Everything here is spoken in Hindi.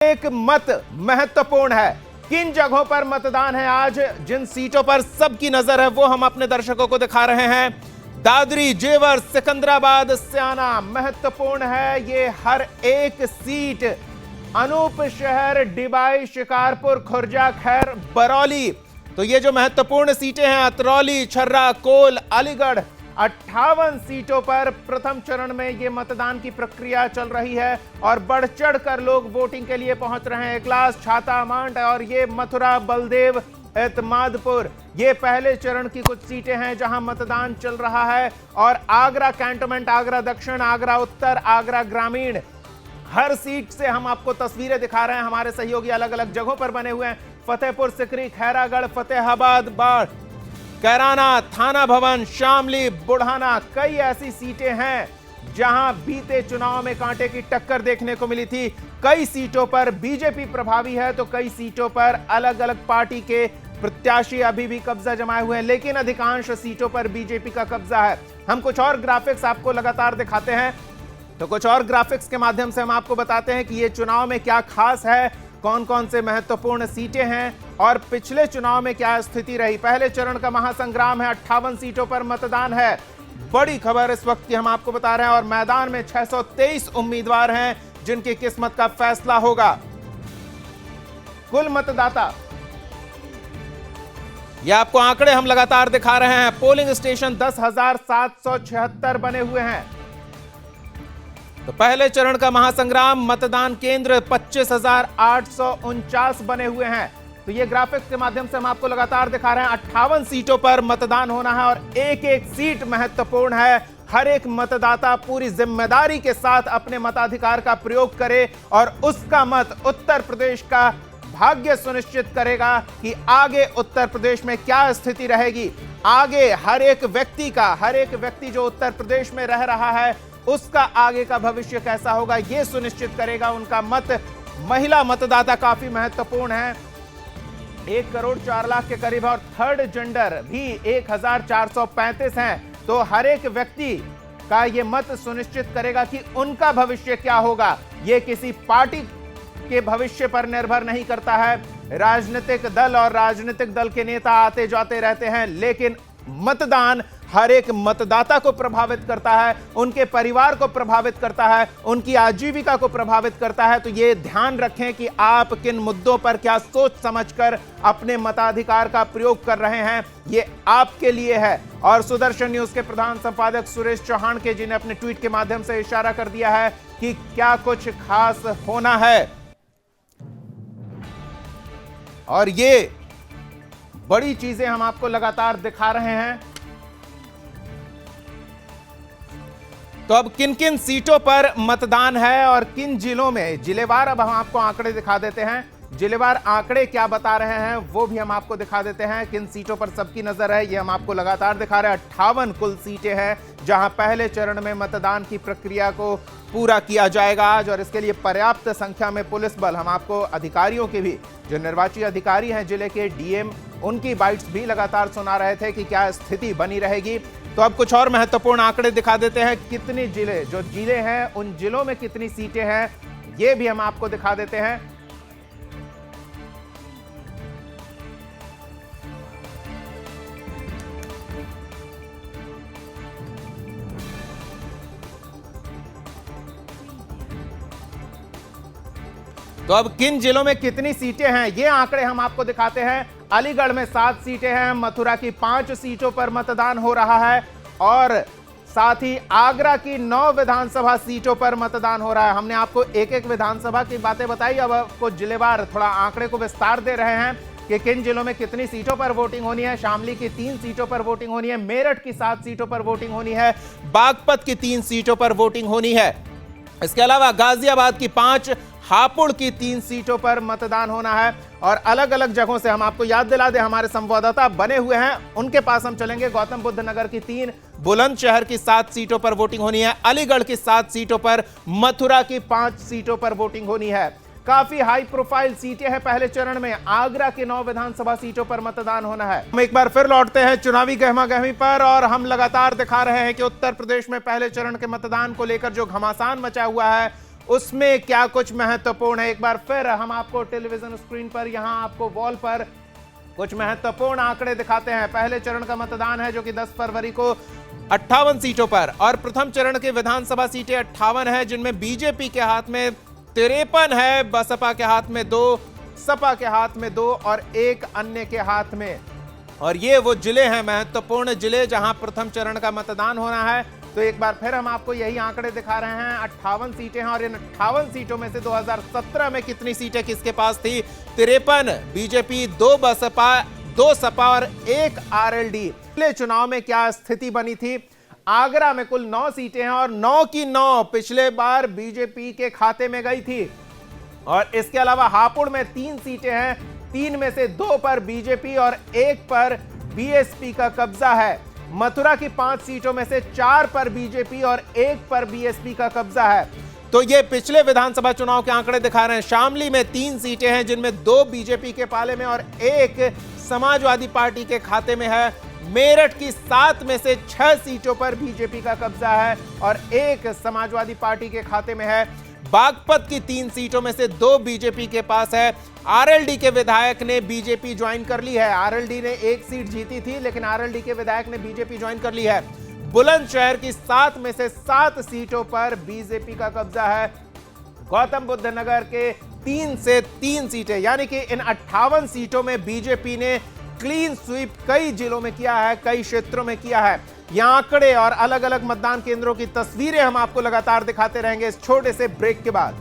एक मत महत्वपूर्ण है। किन जगहों पर मतदान है आज, जिन सीटों पर सबकी नजर है वो हम अपने दर्शकों को दिखा रहे हैं। दादरी, जेवर, सिकंदराबाद, स्याना महत्वपूर्ण है ये हर एक सीट। अनूप शहर, डिबाई, शिकारपुर, खुर्जा, खैर, बरौली, तो ये जो महत्वपूर्ण सीटें हैं, अतरौली, छर्रा, कोल, अलीगढ़, 58 सीटों पर प्रथम चरण में ये मतदान की प्रक्रिया चल रही है और बढ़ चढ़ कर लोग वोटिंग के लिए पहुंच रहे हैं। इगलास, छाता मांड और ये मथुरा, बलदेव, एतमादपुर, ये पहले चरण की कुछ सीटें हैं जहां मतदान चल रहा है। और आगरा कैंटोनमेंट, आगरा दक्षिण, आगरा उत्तर, आगरा ग्रामीण, हर सीट से हम आपको तस्वीरें दिखा रहे हैं। हमारे सहयोगी अलग अलग जगहों पर बने हुए हैं। फतेहपुर सिकरी, खैरागढ़, फतेहाबाद, बाढ़, कैराना, थाना भवन, शामली, बुढ़ाना, कई ऐसी सीटें हैं जहां बीते चुनाव में कांटे की टक्कर देखने को मिली थी। कई सीटों पर बीजेपी प्रभावी है तो कई सीटों पर अलग अलग पार्टी के प्रत्याशी अभी भी कब्जा जमाए हुए हैं, लेकिन अधिकांश सीटों पर बीजेपी का कब्जा है। हम कुछ और ग्राफिक्स आपको लगातार दिखाते हैं, तो कुछ और ग्राफिक्स के माध्यम से हम आपको बताते हैं कि ये चुनाव में क्या खास है, कौन कौन से महत्वपूर्ण सीटें हैं और पिछले चुनाव में क्या स्थिति रही। पहले चरण का महासंग्राम है, 58 सीटों पर मतदान है। बड़ी खबर इस वक्त की हम आपको बता रहे हैं और मैदान में 623 उम्मीदवार हैं जिनकी किस्मत का फैसला होगा। कुल मतदाता, ये आपको आंकड़े हम लगातार दिखा रहे हैं। पोलिंग स्टेशन 10,776 बने हुए हैं। तो पहले चरण का महासंग्राम, मतदान केंद्र 25,849 बने हुए हैं। तो ये ग्राफिक्स के माध्यम से हम आपको लगातार दिखा रहे हैं। 58 सीटों पर मतदान होना है और एक एक सीट महत्वपूर्ण है। हर एक मतदाता पूरी जिम्मेदारी के साथ अपने मताधिकार का प्रयोग करे और उसका मत उत्तर प्रदेश का भाग्य सुनिश्चित करेगा कि आगे उत्तर प्रदेश में क्या स्थिति रहेगी। आगे हर एक व्यक्ति जो उत्तर प्रदेश में रह रहा है उसका आगे का भविष्य कैसा होगा ये सुनिश्चित करेगा उनका मत। महिला मतदाता काफी महत्वपूर्ण है, 1,04,00,000 के करीब है और थर्ड जेंडर भी 1,435 हैं। तो हर एक व्यक्ति का ये मत सुनिश्चित करेगा कि उनका भविष्य क्या होगा। ये किसी पार्टी के भविष्य पर निर्भर नहीं करता है। राजनीतिक दल और राजनीतिक दल के नेता आते जाते रहते हैं, लेकिन मतदान हर एक मतदाता को प्रभावित करता है, उनके परिवार को प्रभावित करता है, उनकी आजीविका को प्रभावित करता है। तो ये ध्यान रखें कि आप किन मुद्दों पर क्या सोच समझकर अपने मताधिकार का प्रयोग कर रहे हैं, ये आपके लिए है। और सुदर्शन न्यूज के प्रधान संपादक सुरेश चौहान के जी ने अपने ट्वीट के माध्यम से इशारा कर दिया है कि क्या कुछ खास होना है और ये बड़ी चीजें हम आपको लगातार दिखा रहे हैं। तो अब किन किन सीटों पर मतदान है और किन जिलों में, जिलेवार अब हम आपको आंकड़े दिखा देते हैं। जिलेवार आंकड़े क्या बता रहे हैं वो भी हम आपको दिखा देते हैं। किन सीटों पर सबकी नजर है ये हम आपको लगातार दिखा रहे हैं। 58 कुल सीटें हैं जहां पहले चरण में मतदान की प्रक्रिया को पूरा किया जाएगा आज, और इसके लिए पर्याप्त संख्या में पुलिस बल, हम आपको अधिकारियों के भी, जो निर्वाची अधिकारी हैं जिले के डीएम, उनकी बाइट्स भी लगातार सुना रहे थे कि क्या स्थिति बनी रहेगी। तो अब कुछ और महत्वपूर्ण आंकड़े दिखा देते हैं। कितने जिले हैं उन जिलों में कितनी सीटें हैं ये भी हम आपको दिखा देते हैं। तो अब किन जिलों में कितनी सीटें हैं ये आंकड़े हम आपको दिखाते हैं। अलीगढ़ में 7 सीटें हैं, मथुरा की 5 सीटों पर मतदान हो रहा है और साथ ही आगरा की 9 विधानसभा सीटों पर मतदान हो रहा है। हमने आपको एक एक विधानसभा की बातें बताई, अब आपको जिलेवार थोड़ा आंकड़े को विस्तार दे रहे हैं कि किन जिलों में कितनी सीटों पर वोटिंग होनी है। शामली की 3 सीटों पर वोटिंग होनी है, मेरठ की 7 सीटों पर वोटिंग होनी है, बागपत की 3 सीटों पर वोटिंग होनी है। इसके अलावा गाजियाबाद की 5, हापुड़ की 3 सीटों पर मतदान होना है। और अलग अलग जगहों से हम आपको याद दिला दें, हमारे संवाददाता बने हुए हैं, उनके पास हम चलेंगे। गौतम बुद्ध नगर की 3, बुलंदशहर की 7 सीटों पर वोटिंग होनी है, अलीगढ़ की 7 सीटों पर, मथुरा की 5 सीटों पर वोटिंग होनी है। काफी हाई प्रोफाइल सीटें हैं पहले चरण में। आगरा के 9 विधानसभा सीटों पर मतदान होना है। हम एक बार फिर लौटते हैं चुनावी गहमागहमी पर और हम लगातार दिखा रहे हैं कि उत्तर प्रदेश में पहले चरण के मतदान को लेकर जो घमासान मचा हुआ है उसमें क्या कुछ महत्वपूर्ण है। एक बार फिर हम आपको टेलीविजन स्क्रीन पर, यहां आपको वॉल पर कुछ महत्वपूर्ण आंकड़े दिखाते हैं। पहले चरण का मतदान है जो कि 10 फरवरी को 58 सीटों पर, और प्रथम चरण की विधानसभा सीटें 58 है, जिनमें बीजेपी के हाथ में 53 है, बसपा के हाथ में 2, सपा के हाथ में 2 और 1 अन्य के हाथ में। और ये वो जिले हैं, महत्वपूर्ण जिले, जहां प्रथम चरण का मतदान होना है। तो एक बार फिर हम आपको यही आंकड़े दिखा रहे हैं। 58 सीटें हैं और इन 58 सीटों में से 2017 में कितनी सीटें किसके पास थी? 53 बीजेपी, 2 बसपा, 2 सपा और 1 आरएलडी। पिछले चुनाव में क्या स्थिति बनी थी? आगरा में कुल 9 सीटें हैं और 9 की 9 पिछले बार बीजेपी के खाते में गई थी। और इसके अलावा हापुड़ में 3 सीटें हैं, 3 में से 2 पर बीजेपी और 1 पर बीएसपी का कब्जा है। मथुरा की 5 सीटों में से 4 पर बीजेपी और 1 पर बीएसपी का कब्जा है। तो ये पिछले विधानसभा चुनाव के आंकड़े दिखा रहे हैं। शामली में 3 सीटें हैं, जिनमें 2 बीजेपी के पाले में और 1 समाजवादी पार्टी के खाते में है। मेरठ की 7 में से 6 सीटों पर बीजेपी का कब्जा है और 1 समाजवादी पार्टी के खाते में है। बागपत की 3 सीटों में से 2 बीजेपी के पास है। आरएलडी के विधायक ने बीजेपी ज्वाइन कर ली है। आरएलडी ने 1 सीट जीती थी, लेकिन आरएलडी के विधायक ने बीजेपी ज्वाइन कर ली है। बुलंदशहर की 7 में से 7 सीटों पर बीजेपी का कब्जा है। गौतम बुद्ध नगर के 3 से 3 सीटें, यानी कि इन 58 सीटों में बीजेपी ने क्लीन स्वीप कई जिलों में किया है, कई क्षेत्रों में किया है। ये आंकड़े और अलग अलग मतदान केंद्रों की तस्वीरें हम आपको लगातार दिखाते रहेंगे इस छोटे से ब्रेक के बाद।